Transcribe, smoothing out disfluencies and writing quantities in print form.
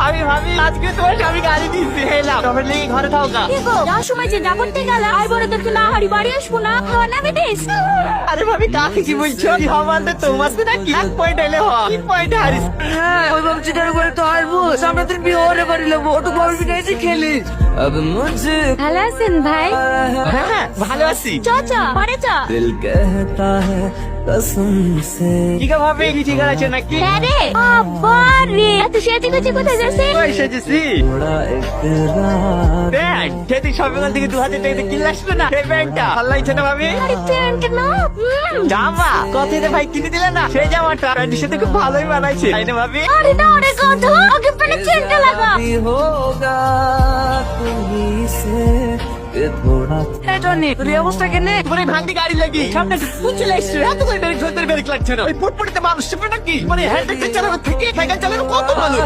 ভাবি ভাবি আজকে তোমার স্বামী গাড়ি দিচ্ছে হেলাম তবে লেগে ঘরে থাও গা। কি গো যাওয়ার সময় যে যা করতে গেল আই বড়দেরকে না হারি বাড়ি আসবো না খাওয়া নামে দিস। আরে ভাবি কাকে কি বলছো কি হওয়াতে তোমার নাকি 1 পয়েন্ট এলে হ 3 পয়েন্ট হারিস। হ্যাঁ ওই ভাবছি যেন করে তো হারবো সামনে দিন বিয়ে হরে পারি লেবো ওটুকু ভাবি নিয়েছি খেলিস अब मुझे ভালো আছেন ভাই? হ্যাঁ হ্যাঁ ভালো আছি। চাচা পরে চা। दिल कहता है कसम से কি গো ভাবি কি ঠিক আছে নাকি? হ্যাঁ রে আবার রে এত সেটি কুচি কোথায় যাচ্ছে? ওই সেজেছি थोड़ा इकरार ব্যাগ সেদিন শপিং থেকে 2000 টাকা দিয়ে কিনলে আসবে না এই ব্যাগটা ভালো লাগছে না ভাবি? আরে প্যান্ট না জামা কতদিনে ভাই কিনে দিলে না সেই জামাটা প্যান্টের সাথে খুব ভালোই বানাইছে তাই না ভাবি? আরে না রে কথা আগে প্যান্টে চেনটা লাগা। भी होगा तुम्हीं से ये थोड़ा এই টনি তোর এই অবস্থা কেনে? তোমার এই ভাঙতি গাড়ি লাগি সামনে চলে এসছে এত করে ব্রেক ধরতে ব্রেক লাগছে না ওই ফুটপাতে মানুষ চেপে নাকি মানে হ্যান্ডেল চালানো থেকে সাইকেল চালানো কত ভালো